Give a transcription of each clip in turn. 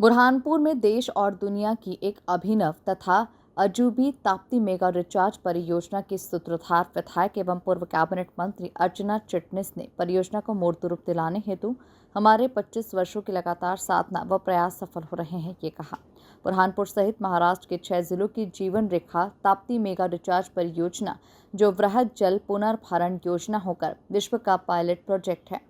बुरहानपुर में देश और दुनिया की एक अभिनव तथा अजूबी ताप्ती मेगा रिचार्ज परियोजना के सूत्रधार विधायक एवं पूर्व कैबिनेट मंत्री अर्चना चिटनिस ने परियोजना को मूर्त रूप दिलाने हेतु हमारे 25 वर्षों की लगातार साधना व प्रयास सफल हो रहे हैं, ये कहा। बुरहानपुर सहित महाराष्ट्र के 6 जिलों की जीवन रेखा ताप्ती मेगा रिचार्ज परियोजना, जो वृहद जल पुनर्भरण योजना होकर विश्व का पायलट प्रोजेक्ट है,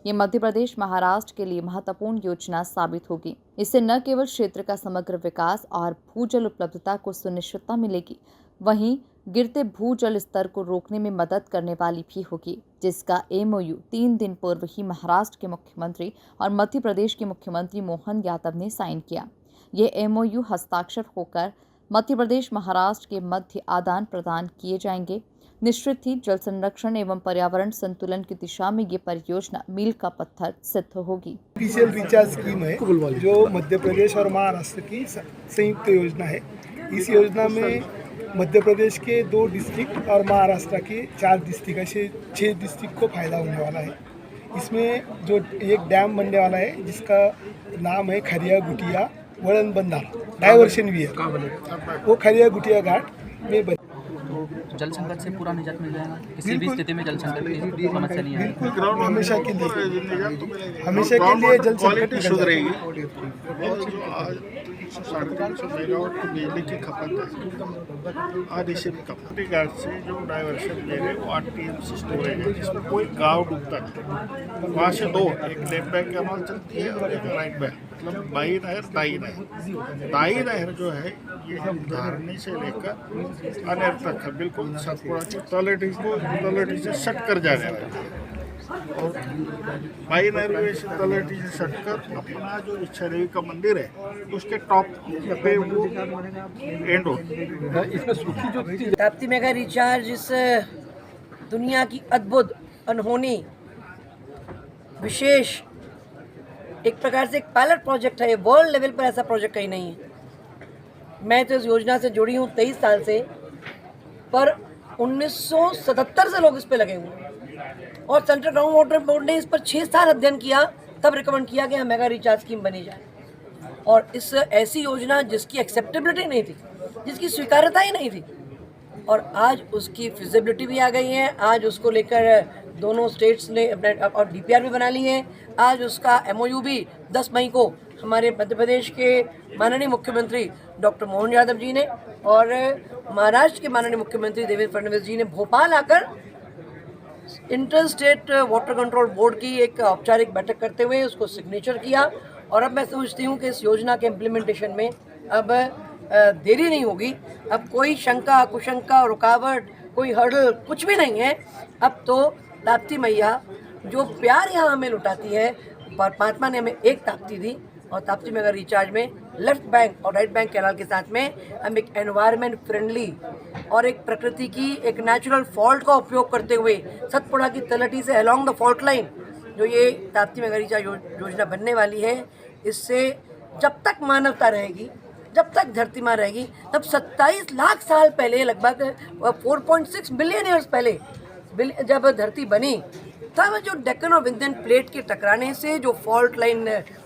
ये मध्य प्रदेश महाराष्ट्र के लिए महत्वपूर्ण योजना साबित होगी। इससे न केवल क्षेत्र का समग्र विकास और भूजल उपलब्धता को सुनिश्चितता मिलेगी, वहीं गिरते भूजल स्तर को रोकने में मदद करने वाली भी होगी, जिसका एमओयू 3 दिन पूर्व ही महाराष्ट्र के मुख्यमंत्री और मध्य प्रदेश के मुख्यमंत्री मोहन यादव ने साइन किया। ये एमओयू हस्ताक्षर होकर मध्य प्रदेश महाराष्ट्र के मध्य आदान प्रदान किए जाएंगे। निश्चित ही जल संरक्षण एवं पर्यावरण संतुलन की दिशा में ये परियोजना मील का पत्थर सिद्ध होगी। स्पेशल रिचार्ज स्कीम है जो मध्य प्रदेश और महाराष्ट्र की संयुक्त योजना है। इस योजना में मध्य प्रदेश के 2 डिस्ट्रिक्ट और महाराष्ट्र के 4 डिस्ट्रिक्ट ऐसे 6 डिस्ट्रिक्ट को फायदा होने वाला है। इसमें जो एक डैम बनने वाला है जिसका नाम है खरिया गुटिया वड़न बंधारा डाइवर्शन भी है, वो खरिया गुटिया घाट में बने। जल संकट से पूरा निजात मिल जाएगा, किसी भी स्थिति में जल संकट की समस्या नहीं आएगी। बिल्कुल, हमेशा के लिए जल संकट सुधरेगी। 350 मेगावाट की बिजली की खपत है। आज इसे कपटी घाट से जो डाइवर्शन ले रहे वो 8 टीएमसी स्टोरेज है, जिसमें कोई गाँव डूबता नहीं। वहाँ से 2, एक लेफ्ट बैंक कैनाल चलती है और एक राइट बैंक, मतलब बाई नहर दाई नहर। दाई नहर जो है ये धारनी से लेकर अनेर तक है, बिल्कुल सतपुड़ा की तलहटी से सट कर जाने वाली है। और बाई नहर से तलहटी से सट कर अपना जो इच्छा देवी का मंदिर है उसके टॉप पे वो एंड हो। इसमें सूखी जो ताप्ती मेगा रिचार्ज इस दुनिया की अद्भुत, अनहोनी, विशेष, एक प्रकार से एक पायलट प्रोजेक्ट है। ये वर्ल्ड लेवल पर ऐसा प्रोजेक्ट कहीं नहीं है। मैं तो इस योजना से जुड़ी हूँ 23 साल से, पर 1977 से लोग इस पे लगे हुए हैं और सेंट्रल ग्राउंड वाटर बोर्ड ने इस पर 6 साल अध्ययन किया, तब रिकमेंड किया कि मेगा रिचार्ज स्कीम बनी जाए। और इस ऐसी योजना जिसकी एक्सेप्टेबिलिटी नहीं थी, जिसकी स्वीकार्यता ही नहीं थी, और आज उसकी फिजिबिलिटी भी आ गई है। आज उसको लेकर दोनों स्टेट्स ने अपने और डीपीआर भी बना ली है। आज उसका एमओयू भी 10 मई को हमारे मध्य प्रदेश के माननीय मुख्यमंत्री डॉक्टर मोहन यादव जी ने और महाराष्ट्र के माननीय मुख्यमंत्री देवेंद्र फडणवीस जी ने भोपाल आकर inter state water control board की एक औपचारिक बैठक करते हुए उसको सिग्नेचर किया। और अब मैं समझती हूँ कि इस योजना के इम्प्लीमेंटेशन में अब देरी नहीं होगी। अब कोई शंका, कुशंका, रुकावट, कोई हर्डल कुछ भी नहीं है। अब तो ताप्ती मैया जो प्यार यहाँ हमें लुटाती है, परमात्मा ने हमें एक ताप्ती दी, और ताप्ती मेगा रिचार्ज में लेफ्ट बैंक और राइट बैंक कैनाल के साथ में हम एक एनवायरनमेंट फ्रेंडली और एक प्रकृति की एक नेचुरल फॉल्ट का उपयोग करते हुए सतपुड़ा की तलहटी से अलोंग द फॉल्ट लाइन जो ये ताप्ती मेगा रिचार्ज योजना बनने वाली है, इससे जब तक मानवता रहेगी, जब तक धरती माँ रहेगी, तब 27 लाख साल पहले, लगभग 4.6 बिलियन ईयर्स पहले जब धरती बनी, तब जो डेक्कन और विंध्यन प्लेट के टकराने से जो फॉल्ट लाइन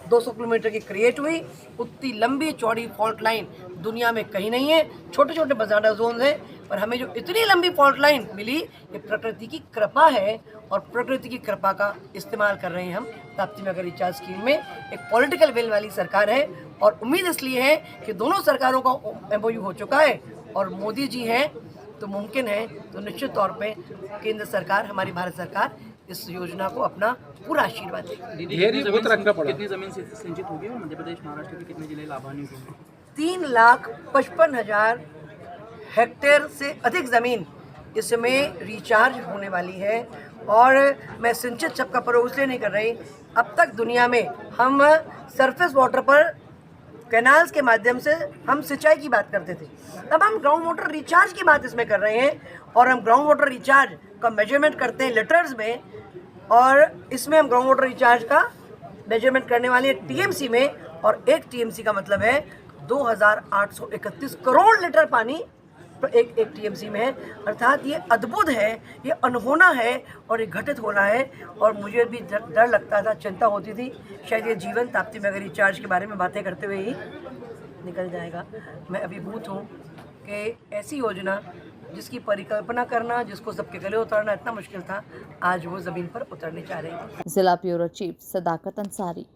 200 किलोमीटर की क्रिएट हुई, उतनी लंबी चौड़ी फॉल्ट लाइन दुनिया में कहीं नहीं है। छोटे छोटे बजाडा जोन हैं, पर हमें जो इतनी लंबी फॉल्ट लाइन मिली, ये प्रकृति की कृपा है, और प्रकृति की कृपा का इस्तेमाल कर रहे हैं हम ताप्ती मेगा रिचार्ज स्कीम में। एक पॉलिटिकल विल वाली सरकार है, और उम्मीद इसलिए है कि दोनों सरकारों का एमओयू हो चुका है और मोदी जी हैं तो मुमकिन है, तो निश्चित तौर पे केंद्र सरकार, हमारी भारत सरकार इस योजना को अपना पूरा आशीर्वाद देगी। कितनी जमीन से सिंचित होगी और मध्य प्रदेश, महाराष्ट्र के कितने जिले लाभान्वित होंगे? 3,55,000 हेक्टेयर से अधिक ज़मीन इसमें रिचार्ज होने वाली है। और मैं सिंचित शब्द का प्रयोग इसलिए नहीं कर रही, अब तक दुनिया में हम सरफेस वाटर पर कैनाल्स के माध्यम से हम सिंचाई की बात करते थे, तब हम ग्राउंड वाटर रिचार्ज की बात इसमें कर रहे हैं। और हम ग्राउंड वाटर रिचार्ज का मेजरमेंट करते हैं लीटर्स में, और इसमें हम ग्राउंड वाटर रिचार्ज का मेजरमेंट करने वाले हैं टीएमसी में, और 1 टीएमसी का मतलब है 2,831 करोड़ लीटर पानी एक एक टीएमसी में है। अर्थात ये अद्भुत है, ये अनहोना है और ये घटित होना है। और मुझे भी डर लगता था, चिंता होती थी शायद ये जीवन ताप्ती मेगा रिचार्ज के बारे में बातें करते हुए ही निकल जाएगा। मैं अभिभूत हूँ कि ऐसी योजना जिसकी परिकल्पना करना, जिसको सबके गले उतारना इतना मुश्किल था, आज वो ज़मीन पर उतरने जा रही है। जिला ब्यूरो चीफ सदाकत अंसारी।